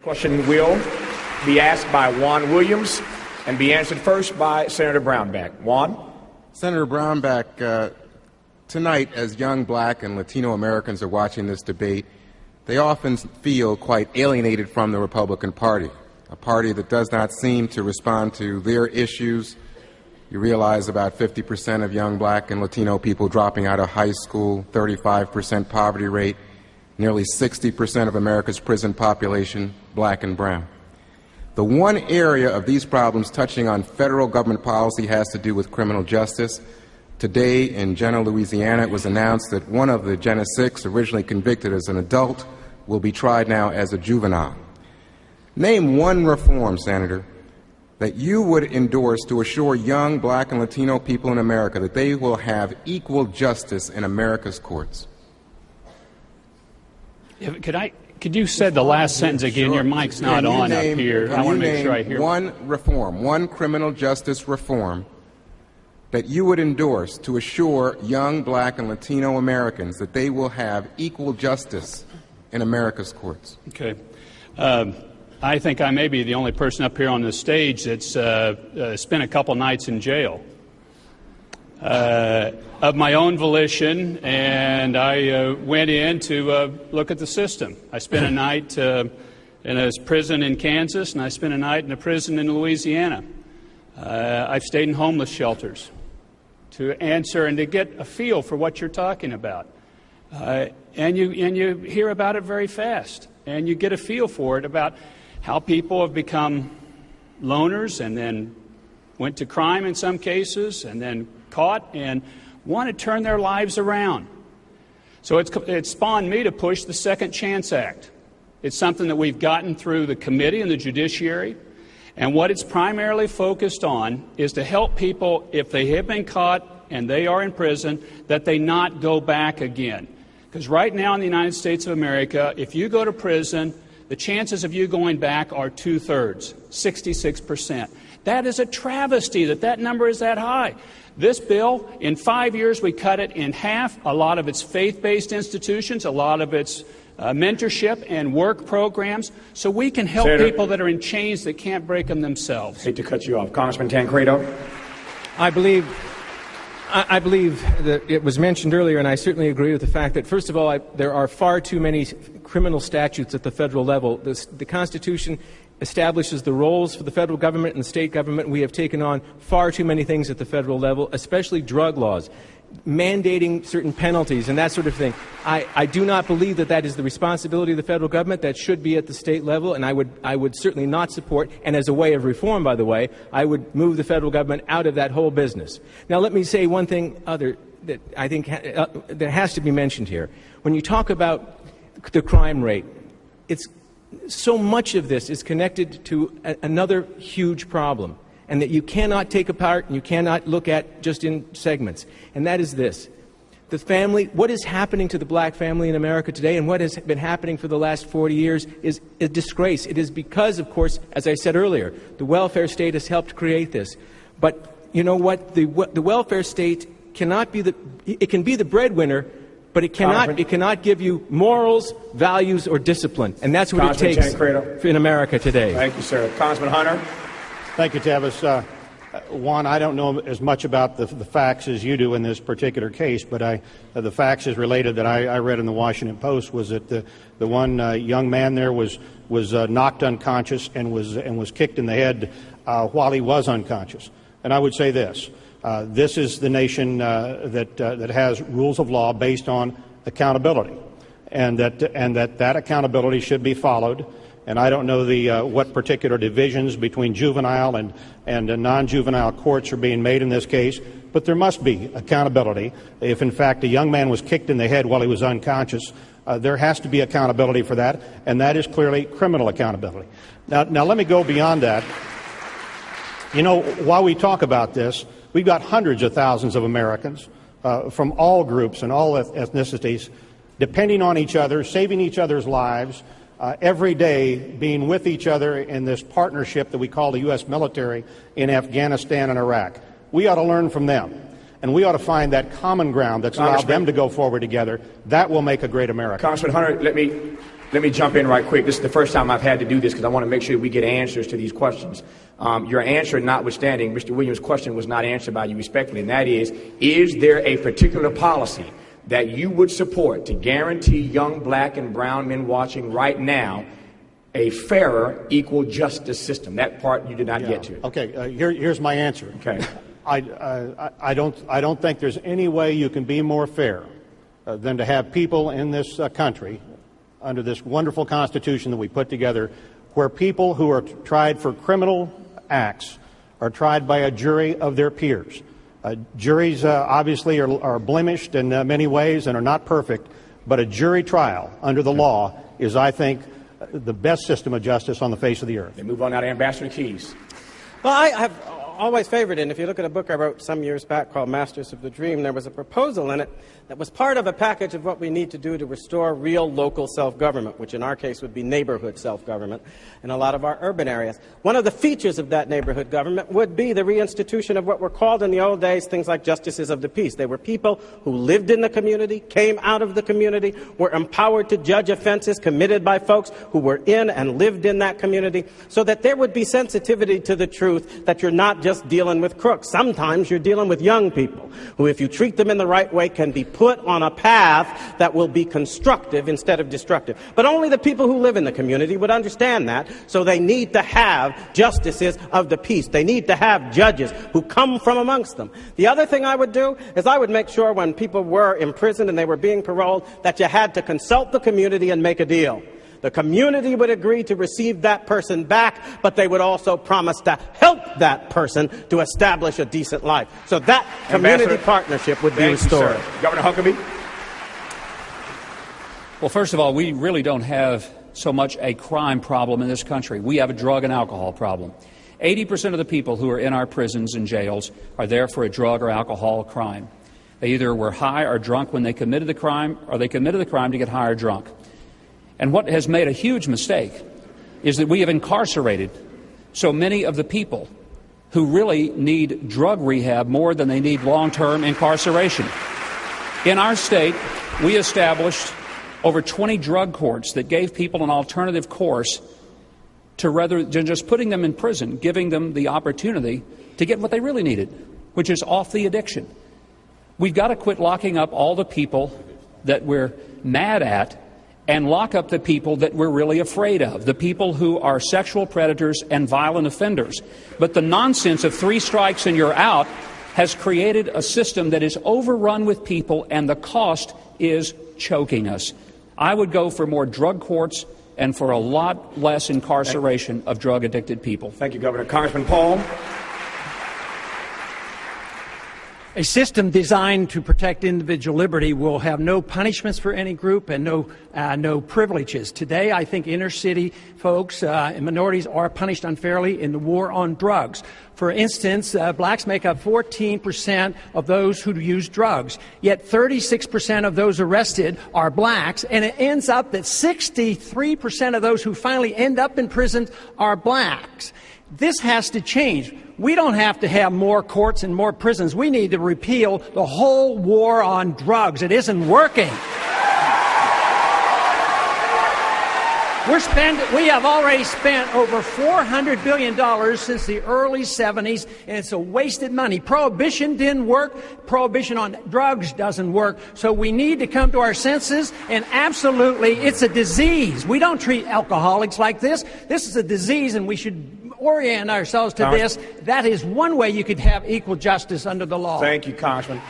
Question will be asked by Juan Williams and be answered first by Senator Brownback. Juan? Senator Brownback, tonight, as young black and Latino Americans are watching this debate, they often feel quite alienated from the Republican Party, a party that does not seem to respond to their issues. You realize about 50% of young black and Latino people dropping out of high school, 35% poverty rate, nearly 60% of America's prison population, black and brown. The one area of these problems touching on federal government policy has to do with criminal justice. Today in Jena, Louisiana, it was announced that one of the Jena 6, originally convicted as an adult, will be tried now as a juvenile. Name one reform, Senator, that you would endorse to assure young black and Latino people in America that they will have equal justice in America's courts. Could you say the last sentence again? Sure. Your mic's not on up here. I want to make sure I hear. One reform, one criminal justice reform that you would endorse to assure young black and Latino Americans that they will have equal justice in America's courts. Okay. I think I may be the only person up here on the stage that's spent a couple nights in jail of my own volition, and I went in to look at the system. I spent a night in a prison in Kansas, and I spent a night in a prison in Louisiana. I've stayed in homeless shelters to answer and to get a feel for what you're talking about. And you hear about it very fast, and you get a feel for it about how people have become loners and then went to crime in some cases and then caught and want to turn their lives around. So it spawned me to push the Second Chance Act. It's something that we've gotten through the committee and the judiciary, and what it's primarily focused on is to help people, if they have been caught and they are in prison, that they not go back again. Because right now in the United States of America, if you go to prison, the chances of you going back are 2/3, 66%. That is a travesty that number is that high. This bill, in 5 years, we cut it in half. A lot of its faith-based institutions, a lot of its mentorship and work programs, so we can help Senator, people that are in chains that can't break them themselves. I hate to cut you off. Congressman Tancredo? I believe that it was mentioned earlier, and I certainly agree with the fact that, first of all, there are far too many criminal statutes at the federal level. The Constitution establishes the roles for the federal government and the state government. We have taken on far too many things at the federal level, especially drug laws, mandating certain penalties and that sort of thing. I do not believe that is the responsibility of the federal government. That should be at the state level, and I would certainly not support, and as a way of reform, by the way, I would move the federal government out of that whole business. Now, let me say one thing other that I think that has to be mentioned here. When you talk about the crime rate, so much of this is connected to another huge problem, and that you cannot take apart and you cannot look at just in segments, and that is this. The family, what is happening to the black family in America today and what has been happening for the last 40 years is a disgrace. It is because, of course, as I said earlier, the welfare state has helped create this. But you know what? The welfare state cannot be it can be the breadwinner, but it cannot give you morals, values, or discipline. And that's what it takes in America today. Thank you, sir. Congressman Hunter? Thank you, Tavis. Juan, I don't know as much about the facts as you do in this particular case, but the facts is related that I read in the Washington Post was that the one young man there was knocked unconscious and was kicked in the head while he was unconscious. And I would say this. This is the nation that has rules of law based on accountability, and that accountability should be followed. And I don't know what particular divisions between juvenile and non-juvenile courts are being made in this case, but there must be accountability. If in fact a young man was kicked in the head while he was unconscious, there has to be accountability for that, and that is clearly criminal accountability. Now let me go beyond that. You know, while we talk about this, we've got hundreds of thousands of Americans from all groups and all ethnicities depending on each other, saving each other's lives, every day being with each other in this partnership that we call the U.S. military in Afghanistan and Iraq. We ought to learn from them, and we ought to find that common ground that's allowed them to go forward together. That will make a great America. Congressman Hunter, let me Let me jump in right quick. This is the first time I've had to do this because I want to make sure we get answers to these questions. Your answer notwithstanding, Mr. Williams' question was not answered by you respectfully, and that is there a particular policy that you would support to guarantee young black and brown men watching right now a fairer, equal justice system? That part you did not get to. Okay, here's my answer. Okay. I don't think there's any way you can be more fair than to have people in this country under this wonderful Constitution that we put together, where people who are tried for criminal acts are tried by a jury of their peers. Juries obviously are blemished in many ways and are not perfect, but a jury trial under the law is, I think, the best system of justice on the face of the earth. They move on now to Ambassador Keys. Well, I have always favored it. And if you look at a book I wrote some years back called Masters of the Dream, there was a proposal in it that was part of a package of what we need to do to restore real local self-government, which in our case would be neighborhood self-government in a lot of our urban areas. One of the features of that neighborhood government would be the reinstitution of what were called in the old days things like justices of the peace. They were people who lived in the community, came out of the community, were empowered to judge offenses committed by folks who were in and lived in that community, so that there would be sensitivity to the truth that you're not just dealing with crooks. Sometimes you're dealing with young people who, if you treat them in the right way, can be put on a path that will be constructive instead of destructive. But only the people who live in the community would understand that, so they need to have justices of the peace. They need to have judges who come from amongst them. The other thing I would do is I would make sure when people were imprisoned and they were being paroled that you had to consult the community and make a deal. The community would agree to receive that person back, but they would also promise to help that person to establish a decent life. So that community partnership would be restored. You, Governor Huckabee? Well, first of all, we really don't have so much a crime problem in this country. We have a drug and alcohol problem. 80% of the people who are in our prisons and jails are there for a drug or alcohol crime. They either were high or drunk when they committed the crime, or they committed the crime to get high or drunk. And what has made a huge mistake is that we have incarcerated so many of the people who really need drug rehab more than they need long-term incarceration. In our state, we established over 20 drug courts that gave people an alternative course to rather than just putting them in prison, giving them the opportunity to get what they really needed, which is off the addiction. We've got to quit locking up all the people that we're mad at and lock up the people that we're really afraid of, the people who are sexual predators and violent offenders. But the nonsense of 3 strikes and you're out has created a system that is overrun with people, and the cost is choking us. I would go for more drug courts and for a lot less incarceration of drug-addicted people. Thank you, Governor. Congressman Paul. A system designed to protect individual liberty will have no punishments for any group and no privileges. Today, I think inner-city folks and minorities are punished unfairly in the war on drugs. For instance, blacks make up 14% of those who use drugs, yet 36% of those arrested are blacks, and it ends up that 63% of those who finally end up in prison are blacks. This has to change. We don't have to have more courts and more prisons. We need to repeal the whole war on drugs. It isn't working. We have already spent over $400 billion since the early 70s, and it's a wasted money. Prohibition didn't work. Prohibition on drugs doesn't work. So we need to come to our senses, and absolutely, it's a disease. We don't treat alcoholics like this. This is a disease, and we should orient ourselves to this. That is one way you could have equal justice under the law. Thank you, Congressman.